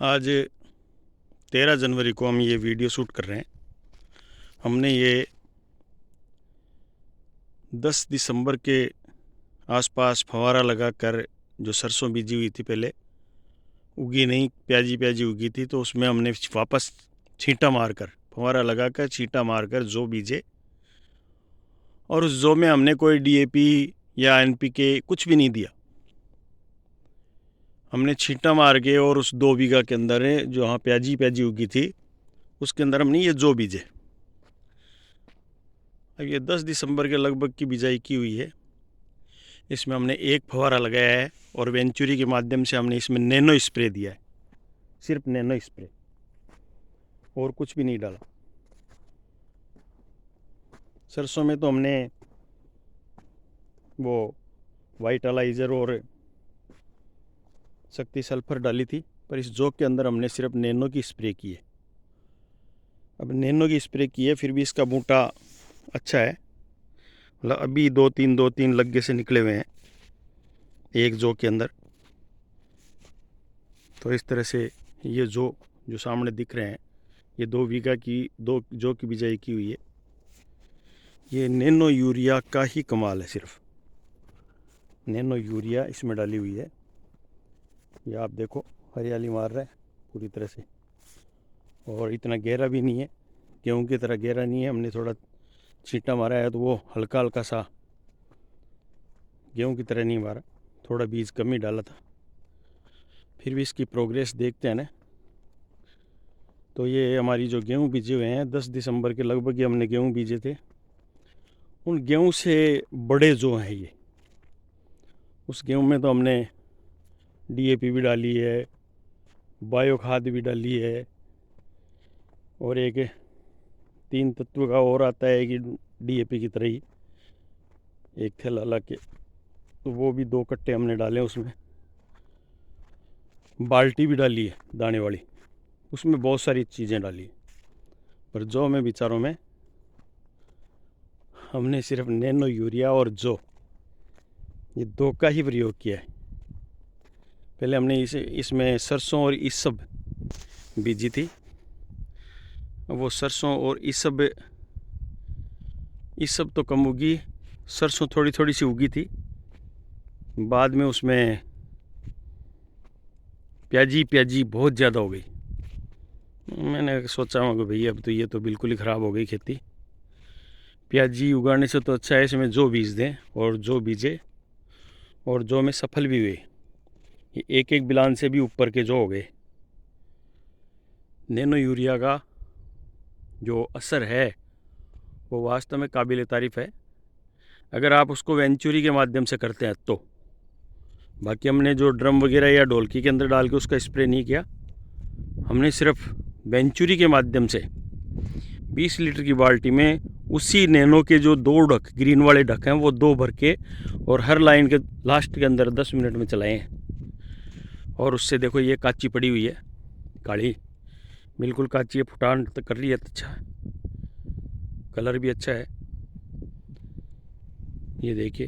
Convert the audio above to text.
आज 13 जनवरी को हम ये वीडियो शूट कर रहे हैं। हमने ये 10 दिसंबर के आसपास फव्वारा लगाकर जो सरसों बीजी हुई थी, पहले उगी नहीं, प्याजी प्याजी उगी थी, तो उसमें हमने वापस छींटा मारकर, फव्वारा लगाकर छींटा मारकर जो बीजे, और उस जो में हमने कोई डीएपी या एनपीके कुछ भी नहीं दिया। हमने छींटा मार के और उस 2 बीघा के अंदर जो हाँ प्याजी प्याजी उगी थी उसके अंदर हमने ये जो बीजे। अब ये 10 दिसंबर के लगभग की बिजाई की हुई है। इसमें हमने एक फव्वारा लगाया है और वेंचुरी के माध्यम से हमने इसमें नैनो स्प्रे दिया है, सिर्फ नैनो स्प्रे, और कुछ भी नहीं डाला। सरसों में तो हमने वो वाइटलाइज़र और शक्ति सल्फर डाली थी, पर इस जौ के अंदर हमने सिर्फ नैनो की स्प्रे की है। अब नैनो की स्प्रे की है, फिर भी इसका बूटा अच्छा है, मतलब अभी दो तीन लग्गे से निकले हुए हैं एक जौ के अंदर। तो इस तरह से ये जो सामने दिख रहे हैं, ये 2 बीघा की 2 जौ की बिजाई की हुई है। ये नैनो यूरिया का ही कमाल है, सिर्फ नैनो यूरिया इसमें डाली हुई है। ये आप देखो, हरियाली मार रहा है पूरी तरह से, और इतना गहरा भी नहीं है, गेहूं की तरह गहरा नहीं है। हमने थोड़ा छींटा मारा है तो वो हल्का हल्का सा, गेहूं की तरह नहीं मारा, थोड़ा बीज कम ही डाला था। फिर भी इसकी प्रोग्रेस देखते हैं ना। तो ये हमारी जो गेहूं बीजे हुए हैं, 10 दिसंबर के लगभग ही हमने गेहूं बीजे थे। उन गेहूं से बड़े जो हैं ये, उस गेहूं में तो हमने डीएपी भी डाली है, बायो खाद भी डाली है, और एक 3 तत्व का और आता है कि डीएपी की तरह ही एक थैला ला के, तो वो भी 2 कट्टे हमने डाले उसमें। बाल्टी भी डाली है दाने वाली, उसमें बहुत सारी चीज़ें डाली है। पर जौ में विचारों में हमने सिर्फ नैनो यूरिया और जौ, ये 2 का ही प्रयोग किया है। पहले हमने इसमें सरसों और इसब बीजी थी। वो सरसों और इसब तो कम उगी, सरसों थोड़ी थोड़ी सी उगी थी। बाद में उसमें प्याजी बहुत ज़्यादा हो गई। मैंने सोचा कि भाई अब तो ये तो बिल्कुल ही ख़राब हो गई खेती। प्याजी उगाने से तो अच्छा है इसमें जो बीज दें, और जो बीजे और जो में सफल भी हुए, ये एक बिलान से भी ऊपर के जो हो गए। नैनो यूरिया का जो असर है वो वास्तव में काबिल तारीफ़ है, अगर आप उसको वेंचुरी के माध्यम से करते हैं तो। बाकी हमने जो ड्रम वगैरह या ढोलकी के अंदर डाल के उसका स्प्रे नहीं किया, हमने सिर्फ वेंचुरी के माध्यम से 20 लीटर की बाल्टी में उसी नैनो के जो 2 ढक, ग्रीन वाले ढक हैं, वो 2 भर के और हर लाइन के लास्ट के अंदर 10 मिनट में चलाए हैं। और उससे देखो ये काची पड़ी हुई है, काली बिल्कुल काची है, फुटान तो कर रही है, अच्छा कलर भी अच्छा है। ये देखिए